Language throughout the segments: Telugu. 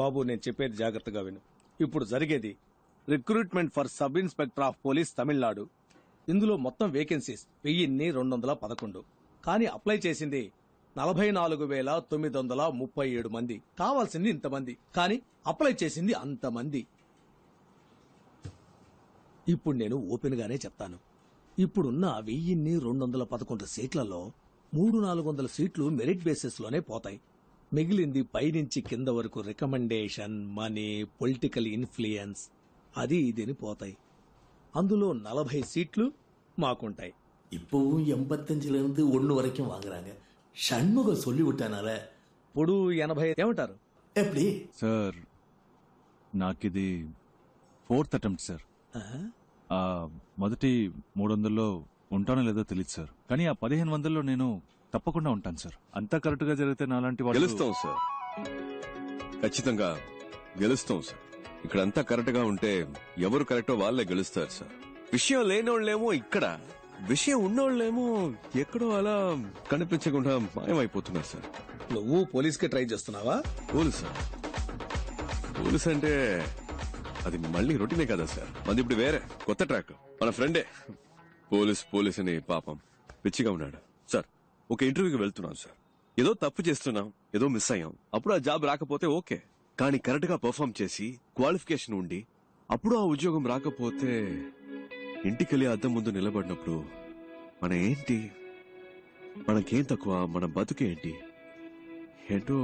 బాబు, నేను చెప్పేది జాగ్రత్తగా విను. ఇప్పుడు జరిగేది recruitment for sub inspector of police Tamil Nadu. ఇందులో మొత్తం వేకెన్సీస్ 1211. కానీ అప్లై చేసింది 44,937 మంది. కావాల్సింది ఇంతమంది, కానీ అప్లై చేసింది అంతమంది. ఇప్పుడు నేను ఓపెన్ గానే చెప్తాను. ఇప్పుడున్న 1211 సీట్లలో 300-400 సీట్లు మెరిట్ బేసిస్ లోనే పోతాయి. మిగిలింది పైనుంచి కింద వరకు రికమెండేషన్, మనీ, పొలిటికల్ ఇన్ఫ్లుయెన్స్ అది ఇదిని పోతాయి. అందులో 40 సీట్లు మాకుంటాయి. இப்போ 85 1 வரைக்கும் வாங்குறாங்க. షణ్ముగం சொல்லி விட்டானால ఇప్పుడు 80 ఏమంటారు? எப்படி సార్ నాకిది 4th అటెంప్ట్ సార్. మొదటి 300లో ఉంటానో లేదో తెలియదు సార్, కానీ ఆ 1500లో నేను తప్పకుండా ఉంటాను సార్. అంతా కరెక్ట్ గా జరిగితే నాలాంటి వాళ్ళు గెలుస్తాం సార్, ఖచ్చితంగా గెలుస్తాం సార్. ఇక్కడ అంతా కరెక్ట్ గా ఉంటే ఎవరు కరెక్టో వాళ్ళే గెలుస్తారు సార్. విషయం లేనోళ్ళేమో ఇక్కడ, విషయం ఉన్నోళ్ళేమో ఎక్కడో అలా కనిపించకుండా మాయమైపోతున్నారు సార్. నువ్వు పోలీస్ కి ట్రై చేస్తున్నావా? పోలీస్ పోలీస్ అంటే అది మళ్ళీ రొటీనే కదా సార్. అది ఇప్పుడు వేరే కొత్త ట్రాక్. మన ఫ్రెండే పోలీస్ అని పాపం పిచ్చిగా ఉన్నాడు సార్. ఒక ఇంటర్వ్యూకి వెళ్తున్నాం సార్, ఏదో తప్పు చేస్తున్నాం, ఏదో మిస్ అయ్యాం. అప్పుడు ఆ జాబ్ రాకపోతే ఓకే, కానీ కరెక్ట్ గా పర్ఫార్మ్ చేసి క్వాలిఫికేషన్ ఉండి అప్పుడు ఆ ఉద్యోగం రాకపోతే ఇంటికెళ్ళి అద్దం ముందు నిలబడినప్పుడు మన ఏంటి, మనకేం తక్కువ, మన బతుకేంటి ఏంటో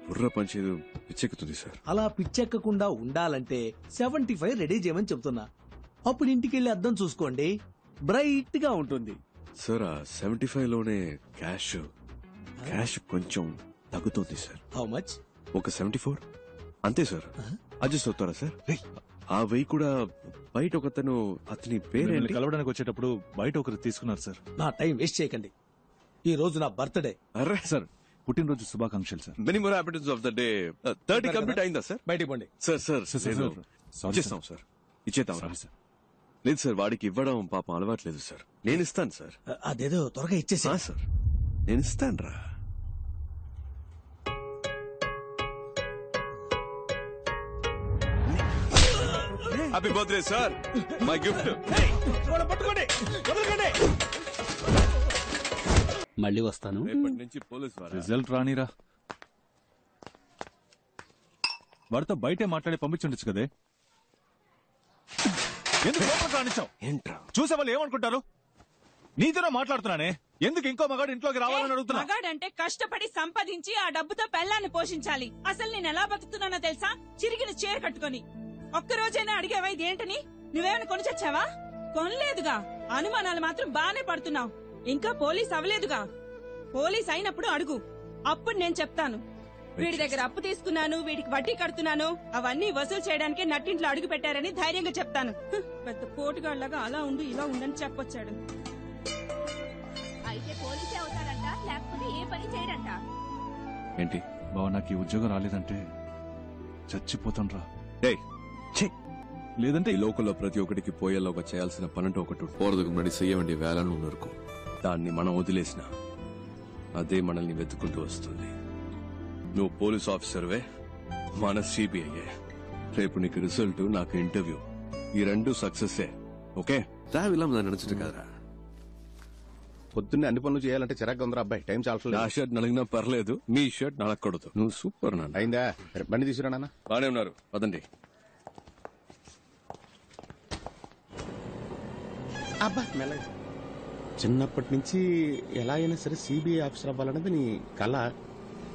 బుర్ర పంచేది పిచ్చెక్కుతుంది సార్. అలా పిచ్చెక్కకుండా ఉండాలంటే 75 రెడీ చేయమని చెప్తున్నా. అప్పుడు ఇంటికెళ్ళి అద్దం చూసుకోండి, బ్రైట్ గా ఉంటుంది సార్. ఆ 75 లోనే క్యాష్ కొంచెం తగ్గుతుంది సార్. How much? ఒక 74 అంతే సార్. అడ్జస్ట్ అవుతారా సార్? ఆ వెయ్యి కూడా బయట ఒకతను, అతని పేరేంటి, కలవడానికి వచ్చేటప్పుడు బయట ఒకరు తీసుకున్నారు సార్. నా టైం వేస్ట్ చేయకండి, ఈ రోజు నా బర్త్డే. అరే సార్, పుట్టినరోజు శుభాకాంక్షలు sir. Many more happiness of the day. 30 complete అయిందా సార్? బయటికి పోండి. సార్ ఇచ్చేస్తాం సార్. ఇచ్చేద్దాం సార్. లేదు సార్, వాడికి ఇవ్వడం పాపం అలవాట్లేదు సార్. నేను ఇస్తాను సార్. అదేదో త్వరగా ఇచ్చేసా సార్. నేను ఇస్తాను రా. Happy birthday sir, my gift. మళ్ళీ వస్తాను. రేపటి నుంచి పోలీస్ రిజల్ట్ రానిరా, వాడితో బయటే మాట్లాడి పంపించుండొచ్చు కదే. ఎందుకు రానిచ్చావు? చూసే వాళ్ళు ఏమనుకుంటారు? నీతోనే మాట్లాడుతున్నానే, ఎందుకు ఇంకో మగాడు ఇంట్లోకి రావాలని అడుగుతున్నా? మగాడంటే కష్టపడి సంపాదించి ఆ డబ్బుతో పెళ్ళాన్ని పోషించాలి. అసలు నేను ఎలా బతుకుతున్నానో తెలుసా? చిరిగిన చీర కట్టుకుని. ఒక్కరోజైనా అడిగావా ఇదేంటని? నువ్వేమైనా కొని చచ్చావా? కొనలేదుగా. అనుమానాలు మాత్రం బానే పడుతున్నావు. ఇంకా పోలీస్ అవ్వలేదుగా. పోలీస్ అయినప్పుడు అడుగు, అప్పుడు నేను చెప్తాను. వీడి దగ్గర అప్పు తీసుకున్నాను, వీడికి వడ్డీ కడుతున్నాను, అవన్నీ వసూలు చేయడానికే నట్టింట్లో అడుగు పెట్టారని ధైర్యంగా చెప్తాను. పెద్ద పోటుగాళ్లాగా అలా ఉండు ఇలా ఉండని చెప్పొచ్చాడు. అయితే పోలీసే అవుతారంట, లేకపోతే ఏ పని చేయడంట. ఏంటి బావ, నాకు ఈ ఉద్యోగం రాలేదంటే చచ్చిపోతాను రా. లేదంటే ఈ లోకల్లో ప్రతి ఒక్కటికి పోయేలోగా చేయాల్సిన పనంటూ ఒకటి పోరదుకు నడి చెయ్యవండి వేలను నరుకు. దాన్ని మనం వదిలేసిన అదే మనల్ని వెతుకుంటూ వస్తుంది. నువ్వు పోలీస్ ఆఫీసర్వే, మన సిబిఐ. రేపు నీకు రిజల్ట్, నాకు ఇంటర్వ్యూ, ఈ రెండు సక్సెస్. ఓకే, ఇలా నడుచుట కదరా. పొద్దున్నే అన్ని పనులు చేయాలంటే చిరాకు ఉందిరా అబ్బాయి. టైం చాలా. నా షర్ట్ నలిగినా పర్లేదు, మీ షర్ట్ నలగకూడదు. నువ్వు సూపర్ నాన్న. అయిందా? బండి తీసుకురా నాన్న. బానే ఉన్నారు, పదండి. అబ్బా మెల్లగా. చిన్నప్పటి నుంచి ఎలా అయినా సరే సిబిఐ ఆఫీసర్ అవ్వాలన్నది నీ కళ.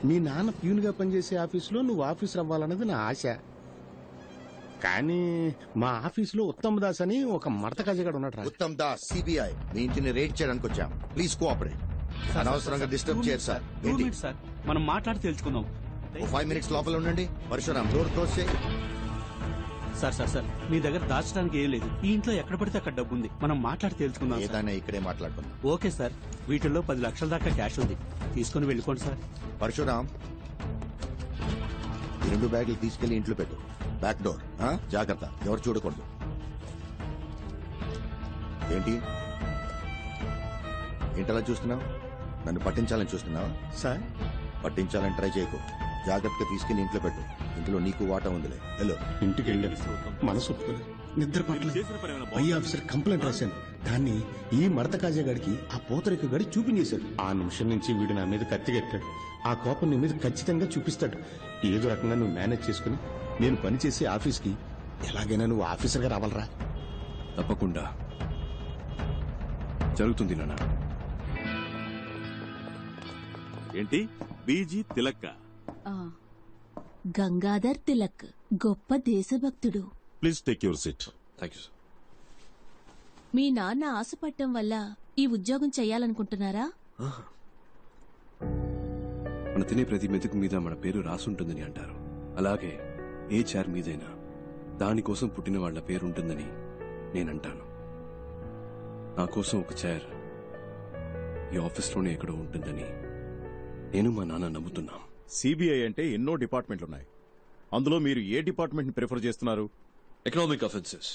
మీ నాన్న ప్యూన్ గా పనిచేసే ఆఫీసులో నువ్వు ఆఫీసర్ అవ్వాలన్నది నా ఆశ. కానీ మా ఆఫీసులో ఉత్తమ్ దాస్ అని ఒక మడత కజగాడు ఉన్నాడు. ఉత్తమ్ దాస్, సిబిఐ. మీ ఇంటిని రేట్ చేయడానికి వచ్చాం. Please cooperate. అనవసరంగా డిస్టర్బ్ చేయరు సార్. సార్, మనం మాట్లాడి తెలుసుకుందాం. 5 minutes లోపల ఉండండి. పరశురామ్, డోర్ క్లోజ్ చేయి. సార్, మీ దగ్గర దాచడానికి ఏం లేదు. ఈ ఇంట్లో ఎక్కడ పడితే అక్కడ డబ్బు ఉంది. మనం మాట్లాడి తెలుసుకుందాం. ఏదైనా ఇక్కడే మాట్లాడుకుందాం. ఓకే సార్, వీటిల్లో 10 లక్షల దాకా క్యాష్ ఉంది. తీసుకుని వెళ్ళిపోండి సార్. పరశురామ్, 2 బ్యాగులు తీసుకెళ్లి ఇంట్లో పెట్టు. బ్యాక్ డోర్ జాగ్రత్త, ఎవరు చూడకూడదు. ఏంటి ఏంటలా చూస్తున్నావు? నన్ను పట్టించాలని చూస్తున్నావా? సార్, పట్టించాలని ట్రై చేయకు. జాగ్రత్తగా తీసుకెళ్లి ఇంట్లో పెట్టు. ఇంట్లో నీకు వాటా ఉందిలే. హలో, ఇంటికి వెళ్ళాను, మనసు ఒప్పుకోలేదు, నిద్ర పట్టలేదు. పై ఆఫీసర్ కంప్లైంట్ రాశాను, కానీ ఈ మడత కాజా గడికి ఆ పూతరేక గడి చూపించేశాడు. ఆ నిమిషం నుంచి వీడు నా మీద కత్తిగట్టాడు. ఆ కోపం నీ మీద ఖచ్చితంగా చూపిస్తాడు. ఏదో రకంగా నువ్వు మేనేజ్ చేసుకుని నేను పనిచేసే ఆఫీస్కి ఎలాగైనా నువ్వు ఆఫీసర్గా రావాలరా. తప్పకుండా జరుగుతుంది నాన్న. ఏంటి బీజీ తిలక్క? గంగాధర్ తిలక్ గొప్ప దేశభక్తుడు. Please take your seat. Thank you sir. మీ నాన్న ఆశపట్టం వల్ల ఈ ఉద్యోగం చెయ్యాలనుకుంటున్నారా? మన తినే ప్రతి మెతుకు మీద మన పేరు రాసుంటుందని అంటారు. అలాగే ఏ చైర్ మీదైనా దానికోసం పుట్టిన వాళ్ల పేరు ఉంటుందని నేనంటాను. నా కోసం ఒక చైర్ ఈ ఆఫీస్లోనే ఎక్కడో ఉంటుందని నేను మా నాన్న నమ్ముతున్నాం. సిబిఐ అంటే ఎన్నో డిపార్ట్మెంట్లున్నాయి. అందులో మీరు ఏ డిపార్ట్మెంట్ ని ప్రిఫర్ చేస్తున్నారు? Economic offences.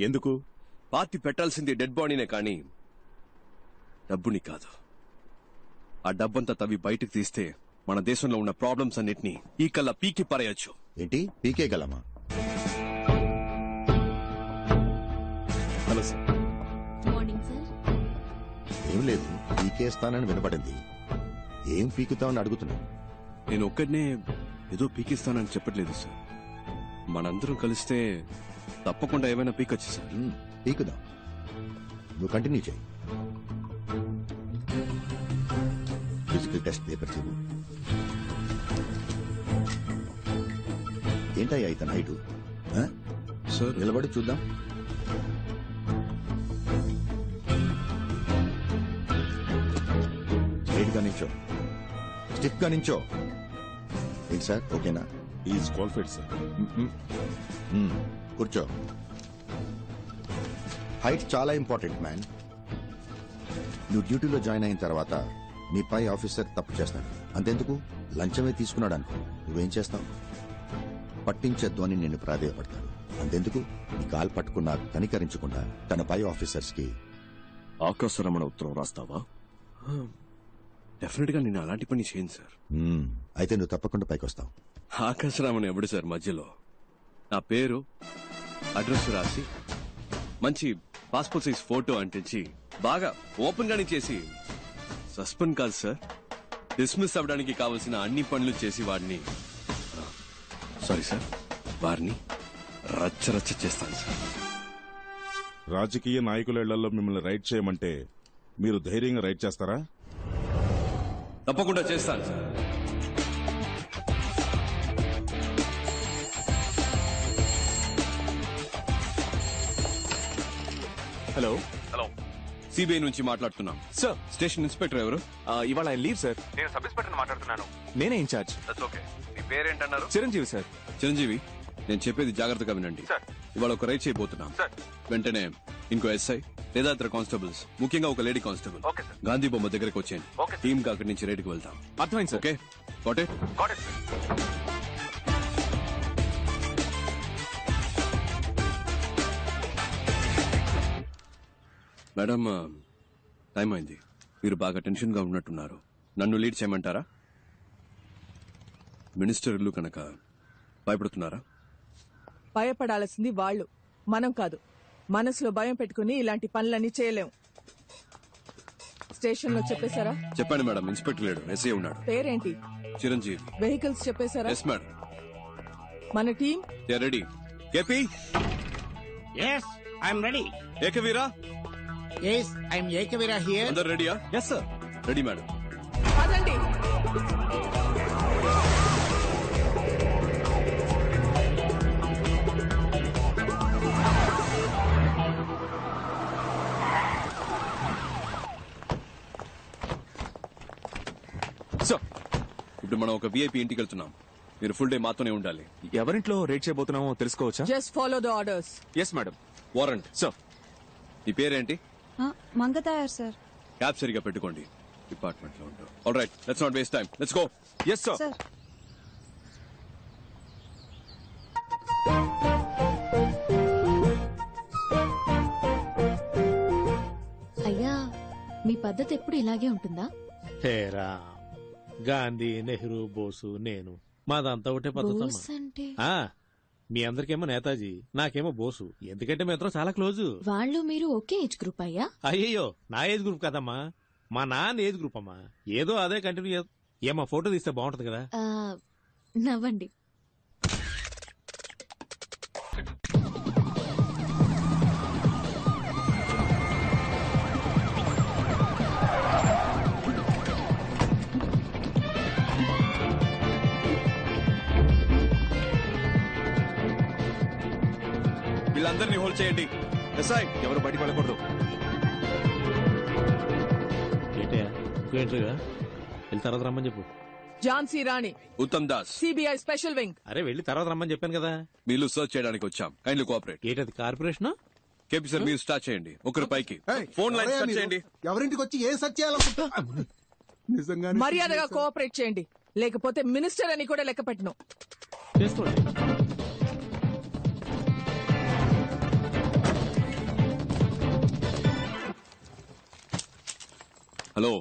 ఎందుకు? పార్టీ పెట్టాల్సింది డెడ్ బాడీనే కానీ డబ్బుని కాదు. ఆ డబ్బంతా తవ్వి బయటకు తీస్తే మన దేశంలో ఉన్న ప్రాబ్లమ్స్ అన్నిటినీ ఈ కల్లా పీకి పారేయొచ్చు. ఏంటి పీకే గలమా? Hello sir. Morning sir. ఏం లేదు, పీకేస్తానని వినపడింది. ఏం పీకుతామని అడుగుతున్నాను. నేను ఒక్కడనే ఏదో పీకిస్తానని చెప్పట్లేదు సార్. మనందరం కలిస్తే తప్పకుండా ఏమైనా పీకొచ్చు సార్. పీకుదాం, నువ్వు కంటిన్యూ చేయి. ఫిజికల్ టెస్ట్ పేపర్ చూడు. ఏంటయ్యా ఇతను హైటు? సార్ నిలబడి చూద్దాం. స్ట్రైట్ గా నించో, స్టిఫ్ గా నించో. ఏంటి సార్, ఓకేనా? Is qualified sir. కూర్చో. హైట్ చాలా ఇంపార్టెంట్ మ్యాన్. నువ్వు డ్యూటీలో జాయిన్ అయిన తర్వాత మీ పై ఆఫీసర్ తప్పు చేస్తాడు, అంతెందుకు లంచమే తీసుకున్నాడు అనుకో, నువ్వేం చేస్తావు? పట్టించద్దు అని నిన్ను ప్రాధేయపడతాడు, అంతెందుకు నీ కాలు పట్టుకున్నా కనికరించకుండా తన పై ఆఫీసర్స్ కి ఆకాశరమణ ఉత్తరం రాస్తావా? డెఫినెట్ గా నేను అలాంటి పని చేయను సార్. అయితే నువ్వు తప్పకుండా పైకి వస్తావు. ఆకాశరామన్ ఎవడు సార్ మధ్యలో? నా పేరు అడ్రస్ రాసి మంచి పాస్పోర్ట్ సైజ్ ఫోటో అంటించి బాగా ఓపెన్ గానే చేసి సస్పెండ్ కాదు సార్, డిస్మిస్ అవ్వడానికి కావలసిన అన్ని పనులు చేసి వాడిని సారీ సార్ వారిని రచ్చరచ్చ చేస్తాను సార్. రాజకీయ నాయకుల ఇళ్లలో మిమ్మల్ని రైడ్ చేయమంటే మీరు ధైర్యంగా రైడ్ చేస్తారా? తప్పకుండా చేస్తాను సార్. హలో హలో, సిబిఐ నుంచి మాట్లాడుతున్నాం సార్. స్టేషన్ ఇన్స్పెక్టర్ ఎవరు? ఇవాళ ఆయన లీవ్ సార్. నేను సబ్ ఇన్స్పెక్టర్ మాట్లాడుతున్నాను. నేనే ఇన్ఛార్జ్. ఓకే, మీ పేరేంటన్నారు? చిరంజీవి సార్. చిరంజీవి, నేను చెప్పేది జాగ్రత్తగా వినండి. ఇవాళ ఒక రైడ్ చేయబోతున్నాం. వెంటనే ఇంకో ఎస్ఐ లేదా ఇతర కానిస్టేబుల్స్, ముఖ్యంగా ఒక లేడీ కానిస్టేబుల్ గాంధీ బొమ్మ దగ్గరకు వచ్చేయండి. టీమ్ గా అక్కడి నుంచి రైడ్కి వెళ్తాం. అర్థమైంది sir. Okay, got it? Madam, time అయింది. మీరు బాగా టెన్షన్ గా ఉన్నట్టున్నారు. నన్ను లీడ్ చేయమంటారా? మినిస్టర్ ఇల్లు కనుక భయపడుతున్నారా? భయపడాల్సింది వాళ్ళు, మనం కాదు. మనసులో భయం పెట్టుకుని ఇలాంటి పనులన్నీ చేయలేం. స్టేషన్ లో చెప్పేశారా? చెప్పండి మేడం. ఇన్స్పెక్టర్ లేడు, ఎస్ఐ ఉన్నాడు. పేరేంటి? చిరంజీవి. వెహికల్స్ చెప్పేశారా? Yes madam. మన team ready. KP? Yes, I'm ready. Ekaveera? Yes, I'm Ekaveera here. అందరు రెడీయా? Yes sir. Ready madam. పదండి. ఇప్పుడు మనం ఒక విఐపి ఇంటికి వెళ్తున్నాం. మీరు ఫుల్ డే మాతోనే ఉండాలి. ఎవరింట్లో రేట్ చేయబోతున్నామో తెలుసుకోవచ్చా? Just follow the orders. Yes madam. Warrant. Sir. నీ పేరేంటి? మంగతాయారు సార్. క్యాబ్ సరిగా పెట్టుకోండి. డిపార్ట్మెంట్ లో ఉంటాం. All right, let's not waste time, let's go. Yes sir. అయ్యా, మీ పద్ధతి ఎప్పుడు ఇలాగే ఉంటుందా? హేరా, గాంధీ, నెహ్రూ, బోసు, నేను మాదంతా ఒకటే పద్ధతి బోస్ అంటే మీ అందరికేమో నేతాజీ, నాకేమో బోసు. ఎందుకంటే మీ ఇద్దరం చాలా క్లోజు. వాళ్ళు మీరు ఒకే ఏజ్ గ్రూప్ అయ్యా? అయ్యో, నా ఏజ్ గ్రూప్ కదమ్మా, మా నాన్న ఏజ్ గ్రూప్ అమ్మా. ఏదో అదే కంటిన్యూ. ఏమో ఫోటో తీస్తే బాగుంటది కదా. నవ్వండి. వీళ్ళందరినీ హోల్డ్ చేయండి. ఎస్ఐ, ఎవరు బయటికి వెళ్ళకూడదు. ఏంటేగా వెళ్ళి తర్వాత రమ్మని చెప్పు. Jhansi Rani, Uttam Das, CBI special wing. అరే వెళ్ళి తర్వాత రమ్మని చెప్పాను కదా. వీళ్ళు సర్చ్ చేయడానికి వచ్చాం. Kindly cooperate. ఏంటది కార్పొరేషన్? కేపీ సార్, మీరు స్టార్ట్ చేయండి. ఒకరు పైకి ఫోన్ లైన్ కట్ చేయండి. ఎవరింటికి వచ్చి ఏం సెర్చ్ చేయాలనుకుంటా నిజంగా మర్యాదగా కోఆపరేట్ చేయండి, లేకపోతే మినిస్టర్ అని కూడా లెక్క పెట్టను. చేసుకోండి. హలో,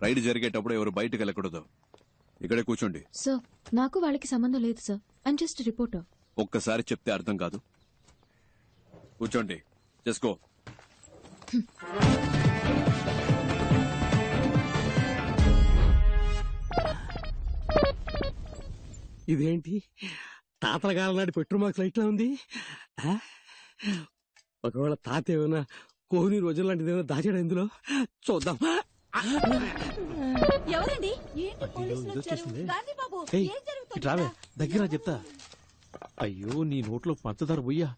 రైడ్ జరిగేటప్పుడు ఎవరు బయటకు వెళ్ళకూడదు. ఇక్కడే కూర్చోండి. సార్, నాకు వాళ్ళకి సంబంధం లేదు సార్. I'm just reporter. ఒక్కసారి చెప్తే అర్థం కాదు. కూర్చోండి. చేసుకో. ఇదేంటి తాతల కాలం నాటి పెట్రోల్ మార్క్స్ లైట్ లా ఉంది? ఒకవేళ తాత ఏమైనా కోహ్లీ రోజుల లాంటిది ఏమైనా దాచాడు ఇందులో? చూద్దాం. ఎవరండి? రావే దగ్గర చెప్తా. అయ్యో, నీ నోట్లో పంచదార పోయ్యా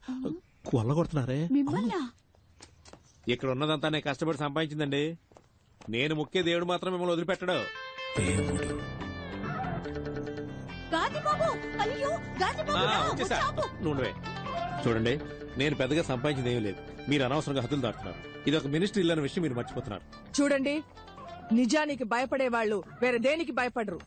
కొల్లగొడుతున్నారే. ఇక్కడ ఉన్నదంతా నేను కష్టపడి సంపాదించిందండి. నేను ముఖ్య దేవుడు మాత్రం మిమ్మల్ని వదిలిపెట్టడు. వచ్చేసా నువ్వే చూడండి. నేను పెద్దగా సంపాదించింది ఏమీ లేదు. మీరు అనవసరంగా హద్దులు దాటుతున్నారు. ఇది ఒక మినిస్ట్రీ ఇల్లు అన్న విషయం మీరు మర్చిపోతున్నారు. చూడండి, నిజానికి భయపడే వాళ్ళు వేరే దేనికి భయపడరు.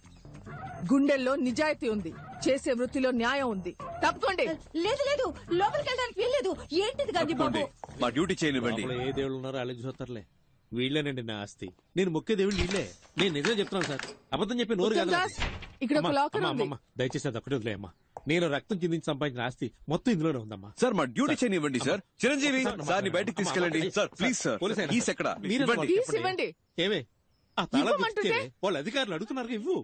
గుండెల్లో నిజాయితీ ఉంది, చేసే వృత్తిలో న్యాయం ఉంది. తప్పకోండి. లేదు లేదు, లోపలికి వెళ్ళడానికి వెళ్ళలేదు. ఏంటిది గాంధీ బాబు? మా డ్యూటీ చేయనివ్వండి. ఏ దేవుళ్ళు ఉన్నారో వాళ్ళే చూస్తారులే. వీళ్ళేనండి నా ఆస్తి. నేను ముఖ్య దేవుడు వీళ్ళే. నేను నిజం చెప్తున్నాను సార్, అబద్ధం చెప్పి నోరు కాదు. ఇక్కడ ఒక లాకర్ ఉంది. దయచేసి అది ఒకటి వదిలేయమ్మా. నేను రక్తం చిందించి సంపాదించిన ఆస్తి మొత్తం ఇందులోనే ఉందమ్మా. సార్, మా డ్యూటీ చేయనివ్వండి సార్. చిరంజీవి, సార్ ని బయటికి తీసుకెళ్ళండి. Sir please sir. కీస్ ఎక్కడ? కీస్ ఇవ్వండి. ఏమే ఆ తాళం తెచ్చితే వాళ్ళ అధికారులు అడుగుతున్నారు. ఇవ్వు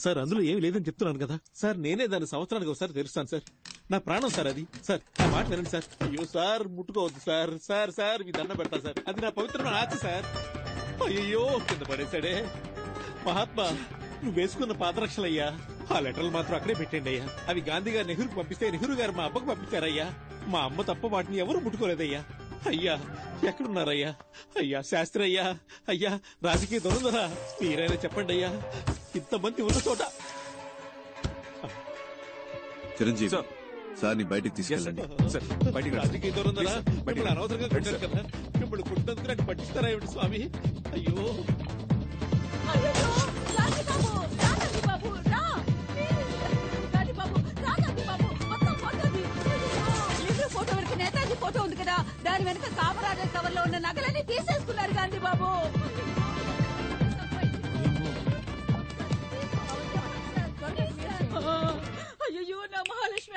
సార్, అందులో ఏమి లేదని చెప్తున్నాను కదా సార్. నేనే దాన్ని సంవత్సరానికి ఒకసారి తెరుస్తాను సార్. నా ప్రాణం సార్ అది. సార్ నా మాట వినండి సార్. అయ్యో సార్, ముట్టుకోవద్దు సార్. సార్ సార్ మీ దండ పెడతా సార్. అది నా పవిత్రమైన ఆస్తి సార్. అయ్యో కింద పడేశాడే. మహాత్మా, నువ్వు వేసుకున్న పాదరక్షలయ్యా. ఆ లెటర్లు మాత్రం అక్కడే పెట్టండి అయ్యా. అవి గాంధీ గారు నెహ్రూకి పంపిస్తే నెహ్రూ గారు మా అబ్బకు పంపించారయ్యా. మా అమ్మ తప్ప వాటిని ఎవరు ముట్టుకోలేదయ్యా. అయ్యా ఎక్కడున్నారయ్యా? అయ్యా శాస్త్రి అయ్యా, అయ్యా రాజకీయ దొరుకుదరా, మీరైనా చెప్పండి అయ్యా. ఇంతమంది ఉన్న చోట. చిరంజీవి సార్ ని బయటికి తీసుకెళ్ళండి. రాజకీయ దొరుకుదరా, మిమ్మల్ని అనవసరంగా కొట్టారు కదా. మిమ్మల్ని కొట్టినందుకు నాకు పట్టిస్తారా ఏమిటి స్వామి? అయ్యో ఫోటో వరకు నేతాజీ ఫోటో ఉంది కదా, దాని వెనక కామరాజర్ కవర్ లో ఉన్న నగలన్నీ తీసేసుకున్నారు గాంధీ బాబు. అయ్యో, నా మహాలక్ష్మి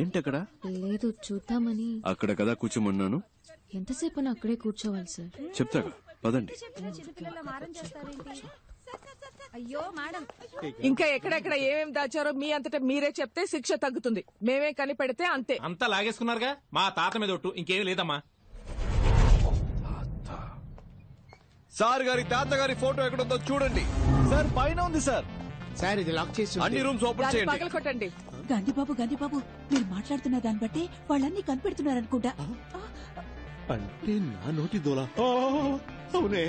ఏంటక్కడ? లేదు, చూద్దామని. అక్కడ కదా కూర్చోమన్నాను. ఎంతసేపు అక్కడే కూర్చోవాలి సార్? చెప్తాగా, పదండి. అయ్యో మేడం, ఇంకా ఎక్కడెక్కడ ఏమేమి దాచారో మీ అంతటా మీరే చెప్తే శిక్ష తగ్గుతుంది. మేమే కనిపెడితే అంతే. అంతా లాగేసుకున్నారుగా. మా తాత మీద ఒట్టు, ఇంకేమీ లేదమ్మా. సార్ గారి తాతగారి ఫోటో ఎక్కడుందో చూడండి. సార్ పైన ఉంది సార్. సార్ ఇది లాక్ చేసి అన్ని రూమ్స్ ఓపెన్ చేయండి. పగల కొట్టండి. గాంధీ బాబు, మీరు మాట్లాడుతున్న దాన్ని బట్టి వాళ్ళన్నీ కనిపెడుతున్నారనుకుంటా. అంటే నా నోటి దోలా? అవునే.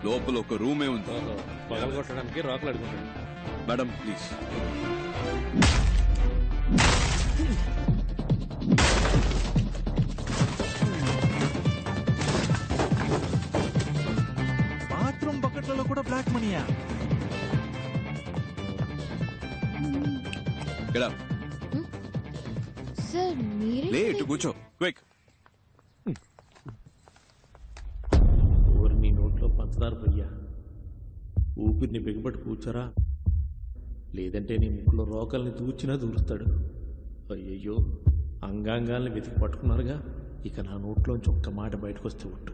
లోపల ఒక రూమే ఉంది. పగల కొట్టడానికి రాకులు అడుగుతాడు. Madam please. బాత్రూమ్ బకెట్లలో కూడా బ్లాక్ మనీయా? సార్ మీరే లేట్ కూర్చో. క్విక్. నీ పంచదార భయ్యా, ఊపిరిని బిగబట్టి కూర్చోరా, లేదంటే నీ ముక్కులో రోకల్ని దూచినా దూరుస్తాడు. అయ్యయ్యో, అంగాంగాల్ని వెతికి పట్టుకున్నారుగా, ఇక నా నోట్లోంచి ఒక్క మాట బయటకు వస్తే ఒట్టు.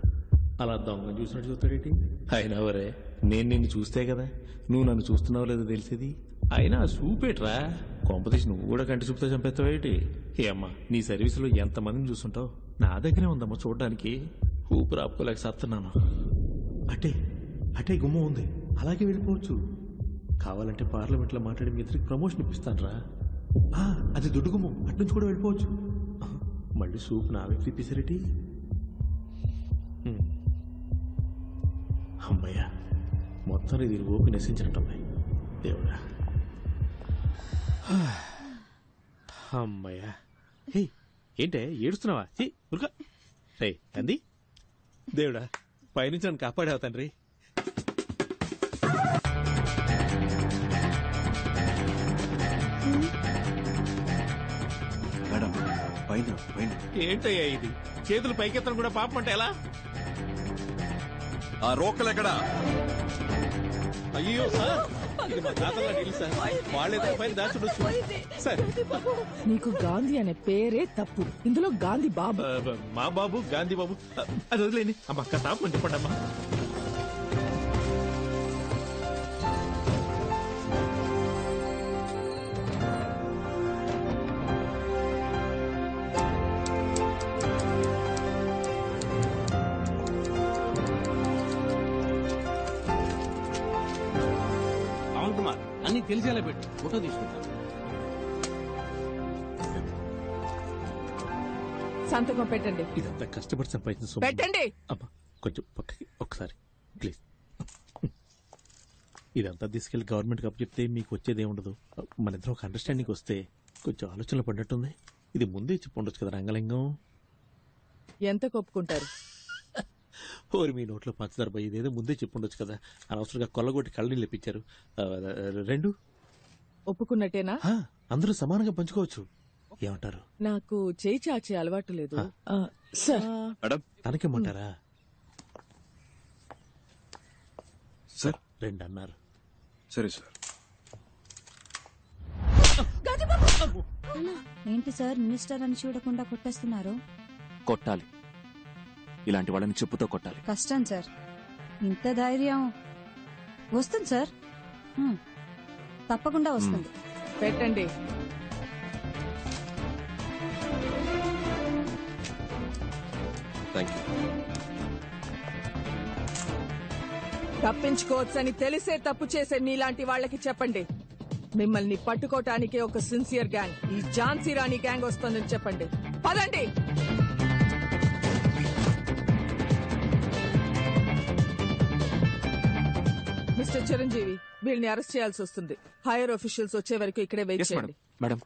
అలా దొంగ చూసినట్టు చూస్తాడేంటి? అయినా వరే, నేను నిన్ను చూస్తే కదా నువ్వు నన్ను చూస్తున్నావు లేదో తెలిసేది. అయినా చూపేట్రా, కొంపతీసి నువ్వు కూడా కంటి చూపుతో చంపేస్తావేటి? ఏ అమ్మా, నీ సర్వీసులో ఎంతమందిని చూస్తుంటావు, నా దగ్గరే ఉందమ్మా చూడడానికి. ఊపిరి ఆపుకోలేక సస్తున్నాను. అటే అటే గుమ్మ ఉంది, అలాగే వెళ్ళిపోవచ్చు. కావాలంటే పార్లమెంట్లో మాట్లాడి మీ ఇద్దరికి ప్రమోషన్ ఇప్పిస్తాను రా. అది దొడ్డు గుమ్మం, అట్నుంచి కూడా వెళ్ళిపోవచ్చు. మళ్ళీ సూప్ నా వ్యక్తి ఇప్పిసరేటి? అమ్మయ్యా, మొత్తం ఇది ఓపి నశించినట్టమ్మాయి. దేవుడా, అమ్మయ్యా. హే, ఏంటే ఏడుస్తున్నావా? ఉరుక రే అంది. దేవుడా, పైనుంచి నన్ను కాపాడావు తండ్రి. మేడం పైన పైన. ఏంటయ్యా ఇది? చేతులు పైకెత్తడం కూడా పాపం అంటే ఎలా? ఆ రోకలెక్కడా? అయ్యో సార్, ఇది మా తాతల డీల్ సార్. వాళ్ళేదో పైన దాచుడొచ్చు సార్. నీకు గాంధీ అనే పేరే తప్పు. ఇందులో గాంధీ బాబు. మా బాబు గాంధీ బాబు అది వదిలేని. అమ్మ అక్క తాపని చెప్పండి అమ్మా. పవన్ కుమార్, అన్ని తెలిసేలా పెట్టు, ఫోటో తీసుకుంటాను. సంతకం పెట్టండి. ఇదంతా కష్టపడి సంపాదించిన సొమ్ము. పెట్టండి. అమ్మా కొంచెం పక్కకి ఒకసారి ప్లీజ్. ఇదంతా తీసుకెళ్లి గవర్నమెంట్కి అప్పు చెప్తే మీకు వచ్చేదే ఉండదు. మన ఇద్దరం ఒక అండర్స్టాండింగ్ వస్తే కొంచెం ఆలోచనలు పడినట్టుంది. ఇది ముందే చెప్పి ఉండొచ్చు కదా రంగలింగం. ఎంత కొప్పుకుంటారు? ఓరి మీ నోట్లో పంచదార పోయి, ఇదేదో ముందే చెప్పి ఉండొచ్చు కదా. అనవసరంగా కొల్లగొట్టి కళ్ళని ఇప్పించారు. 2 ఒప్పుకున్నట్టేనా? అందరూ సమానంగా పంచుకోవచ్చు. ఏమంటారు? నాకు చేయి చాచే అలవాటు లేదు సార్. తనకేమంటారా? సార్ 2 అన్నారు. సరే సార్. ఏంటి సార్, మినిస్టర్ అని చూడకుండా కొట్టేస్తున్నారు? కొట్టాలి, ఇలాంటి వాళ్ళని చెప్పుతో కొట్టాలి. కష్టం సార్, ఇంత ధైర్యం. వస్తుంది సార్, తప్పకుండా వస్తుంది. పెట్టండి. తప్పించుకోవచ్చని తెలిసే తప్పు చేసే నీలాంటి వాళ్ళకి చెప్పండి, మిమ్మల్ని పట్టుకోవటానికే ఒక సిన్సియర్ గ్యాంగ్, ఈ ఝాన్సీ రాణి గ్యాంగ్ వస్తుందని చెప్పండి. పదండి. మిస్టర్ చిరంజీవి, వీళ్ళని అరెస్ట్ చేయాల్సి వస్తుంది. హైయర్ ఆఫీషియల్స్ వచ్చే వరకు ఇక్కడే వెయిట్ చేయండి. మేడం,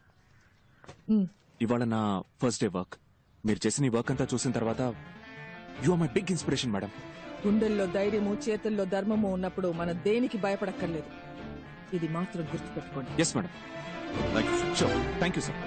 ఇవాళ నా ఫస్ట్ డే వర్క్. మీరు చేసిన ఈ వర్క్ అంతా చూసిన తర్వాత you are my big inspiration madam. గుండెల్లో ధైర్యము, చేతుల్లో ధర్మము ఉన్నప్పుడు మనం దేనికి భయపడక్కర్లేదు. ఇది మాత్రం గుర్తుపెట్టుకోండి. Yes madam. Thank you sir.